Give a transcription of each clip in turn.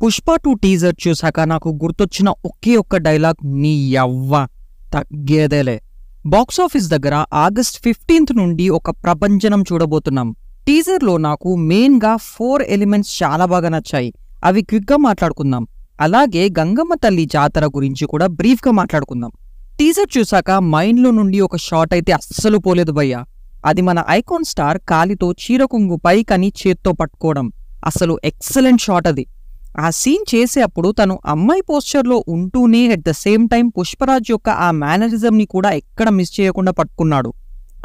Pushpa 2 teaser చూసాక నాకు గుర్తొచ్చిన ఒకే ఒక్క డైలాగ్, నీ యవ్వ తగ్గేదేలే. బాక్సాఫీస్ దగ్గర ఆగస్ట్ 15th నుండి ఒక ప్రభంజనం చూడబోతున్నాం. టీజర్లో నాకు మెయిన్గా 4 ఎలిమెంట్స్ చాలా బాగా నచ్చాయి. అవి క్విక్గా మాట్లాడుకుందాం. అలాగే గంగమ్మ తల్లి జాతర గురించి కూడా బ్రీఫ్గా మాట్లాడుకుందాం. టీజర్ చూసాక మైండ్లో నుండి ఒక షాట్ అయితే అస్సలు పోలేదు భయ్యా. అది మన ఐకాన్ స్టార్ కాలితో చీరకొంగు పైకని చేత్తో పట్టుకోవడం. అసలు ఎక్సలెంట్ షాట్ అది. ఆ సీన్ చేసేటప్పుడు తను అమ్మాయి పోస్చర్లో ఉంటూనే at the same time Pushparaj యొక్క ఆ మేనరిజంని కూడా ఎక్కడ మిస్ చేయకుండా పట్టుకున్నాడు.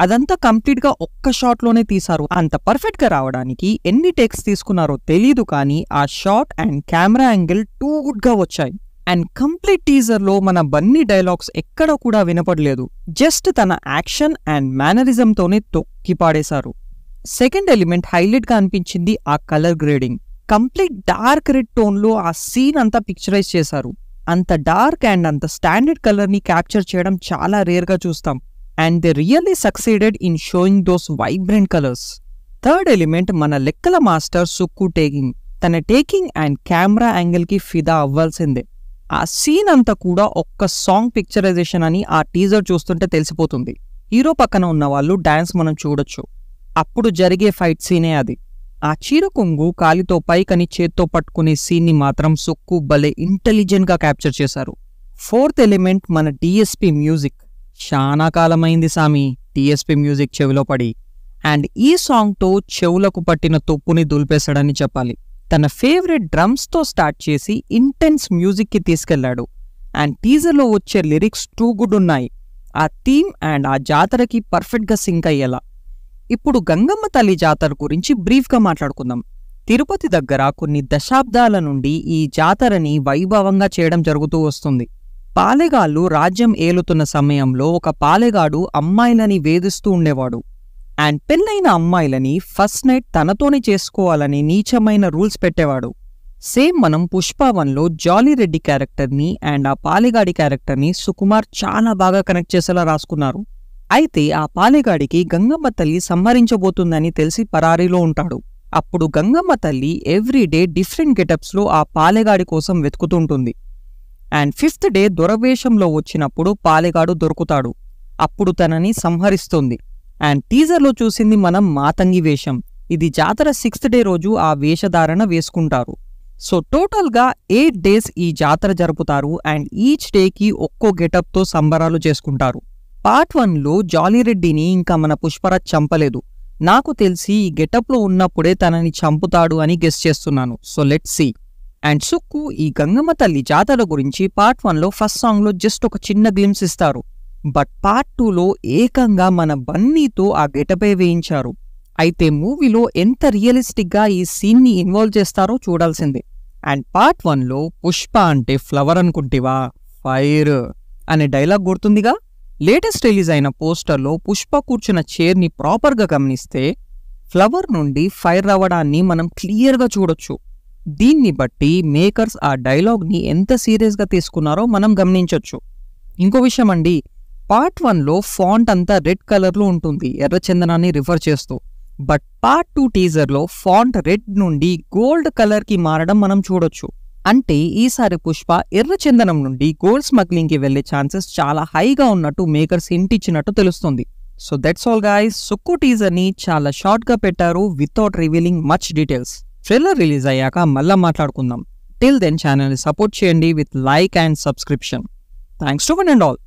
అదంతా కంప్లీట్గా ఒక్క షాట్లోనే తీశారు. అంత పర్ఫెక్ట్గా రావడానికి ఎన్ని టేక్స్ తీసుకున్నారో తెలీదు, కానీ ఆ shot and camera angle too గుడ్గా వచ్చాయి. అండ్ కంప్లీట్ టీజర్లో మన బన్నీ డైలాగ్స్ ఎక్కడ కూడా వినపడలేదు. జస్ట్ తన యాక్షన్ అండ్ మేనరిజంతోనే తొక్కి పాడేశారు. సెకండ్ ఎలిమెంట్ హైలైట్గా అనిపించింది ఆ colour grading. Complete dark red టోన్లో ఆ సీన్ అంతా పిక్చరైజ్ చేశారు. అంత డార్క్ అండ్ అంత స్టాండర్డ్ కలర్ని క్యాప్చర్ చేయడం చాలా రేర్గా చూస్తాం. And they really succeeded in showing those vibrant colours. Third element మన లెక్కల మాస్టర్ సుక్కు టేకింగ్. తన టేకింగ్ అండ్ కెమెరా యాంగిల్కి ఫిదా అవ్వాల్సిందే. ఆ సీన్ అంతా కూడా ఒక్క సాంగ్ పిక్చరైజేషన్ అని ఆ టీజర్ చూస్తుంటే తెలిసిపోతుంది. హీరో పక్కన ఉన్న వాళ్ళు డాన్స్ మనం చూడొచ్చు. అప్పుడు జరిగే ఫైట్ సీనే అది. ఆ చీరకొంగు కాలితో పైకని చేత్తో పట్టుకునే సీన్ని మాత్రం సుక్కు భలే ఇంటెలిజెంట్గా క్యాప్చర్ చేశారు. ఫోర్త్ ఎలిమెంట్ మన డిఎస్పి మ్యూజిక్. చాలా కాలమైంది సామి డిఎస్పి మ్యూజిక్ చెవిలో పడి. అండ్ ఈ సాంగ్తో చెవులకు పట్టిన తొప్పుని దులిపేశాడని చెప్పాలి. తన ఫేవరెట్ డ్రమ్స్తో స్టార్ట్ చేసి ఇంటెన్స్ మ్యూజిక్కి తీసుకెళ్లాడు. అండ్ టీజర్లో వచ్చే లిరిక్స్ టూ గుడ్ ఉన్నాయి. ఆ థీమ్ అండ్ ఆ జాతరకి పర్ఫెక్ట్గా సింక్ అయ్యేలా. ఇప్పుడు గంగమ్మ తల్లి జాతర గురించి బ్రీఫ్గా మాట్లాడుకుందాం. తిరుపతి దగ్గర కొన్ని దశాబ్దాల నుండి ఈ జాతరని వైభవంగా చేయడం జరుగుతూ వస్తుంది. పాలెగాళ్ళు రాజ్యం ఏలుతున్న సమయంలో ఒక పాలెగాడు అమ్మాయిలని వేధిస్తూ ఉండేవాడు. అండ్ పెళ్ళైన అమ్మాయిలని ఫస్ట్ నైట్ తనతోనే చేసుకోవాలని నీచమైన రూల్స్ పెట్టేవాడు. సేమ్ మనం పుష్ప1లో జాలీరెడ్డి క్యారెక్టర్ని అండ్ ఆ పాలెగాడి క్యారెక్టర్ని సుకుమార్ చాలా బాగా కనెక్ట్ చేసేలా రాసుకున్నారు. అయితే ఆ పాలెగాడికి గంగమ్మ తల్లి సంహరించబోతుందని తెలిసి పరారీలో ఉంటాడు. అప్పుడు గంగమ్మ తల్లి ఎవ్రీడే డిఫరెంట్ గెటప్స్లో ఆ పాలెగాడి కోసం వెతుకుతుంటుంది. అండ్ 5th డే దొరవేషంలో వచ్చినప్పుడు పాలెగాడు దొరుకుతాడు. అప్పుడు తనని సంహరిస్తుంది. అండ్ టీజర్లో చూసింది మనం మాతంగి వేషం. ఇది జాతర 6th డే రోజు ఆ వేషధారణ వేసుకుంటారు. సో టోటల్గా 8 days ఈ జాతర జరుపుతారు. అండ్ ఈచ్ డేకి ఒక్కో గెటప్తో సంబరాలు చేసుకుంటారు. పార్ట్ 1లో జాలీరెడ్డిని ఇంకా మన పుష్పరాజ్ చంపలేదు. నాకు తెలిసి ఈ గెటప్లో ఉన్నప్పుడే తనని చంపుతాడు అని గెస్ చేస్తున్నాను. So let's see. And Sukku ఈ గంగమ్మ తల్లి జాతర గురించి పార్ట్ 1లో ఫస్ట్ సాంగ్లో జస్ట్ ఒక చిన్న గ్లిమ్స్ ఇస్తారు. బట్ పార్ట్ 2లో ఏకంగా మన బన్నీతో ఆ గెటపే వేయించారు. అయితే మూవీలో ఎంత రియలిస్టిక్గా ఈ సీన్ని ఇన్వాల్వ్ చేస్తారో చూడాల్సిందే. అండ్ పార్ట్ 1లో పుష్ప అంటే ఫ్లవర్ అనుకుంటివా, ఫైర్ అనే డైలాగ్ గుర్తుందిగా. లేటెస్ట్ రిలీజ్ అయిన పోస్టర్లో పుష్ప కూర్చున్న చైర్ని ప్రాపర్గా గమనిస్తే ఫ్లవర్ నుండి ఫైర్ రావడాన్ని మనం క్లియర్గా చూడొచ్చు. దీన్ని బట్టి మేకర్స్ ఆ డైలాగ్ని ఎంత సీరియస్గా తీసుకున్నారో మనం గమనించొచ్చు. ఇంకో విషయం అండి, పార్ట్ 1లో ఫాంట్ అంతా రెడ్ కలర్లో ఉంటుంది, ఎర్రచందనాన్ని రిఫర్ చేస్తూ. బట్ పార్ట్ 2 టీజర్లో ఫాంట్ రెడ్ నుండి గోల్డ్ కలర్కి మారడం మనం చూడొచ్చు. అంటే ఈసారి పుష్ప ఎర్రచందనం నుండి గోల్డ్ స్మగ్లింగ్కి వెళ్లే ఛాన్సెస్ చాలా హైగా ఉన్నట్టు మేకర్స్ హింట్ ఇచ్చినట్టు తెలుస్తుంది. So that's all guys. Sukku టీజర్ని చాలా షార్ట్గా పెట్టారు without revealing much details. Trailer release అయ్యాక మళ్ళా మాట్లాడుకుందాం. టిల్ దెన్ ఛానల్ని సపోర్ట్ చేయండి with like and subscription. Thanks to one and all.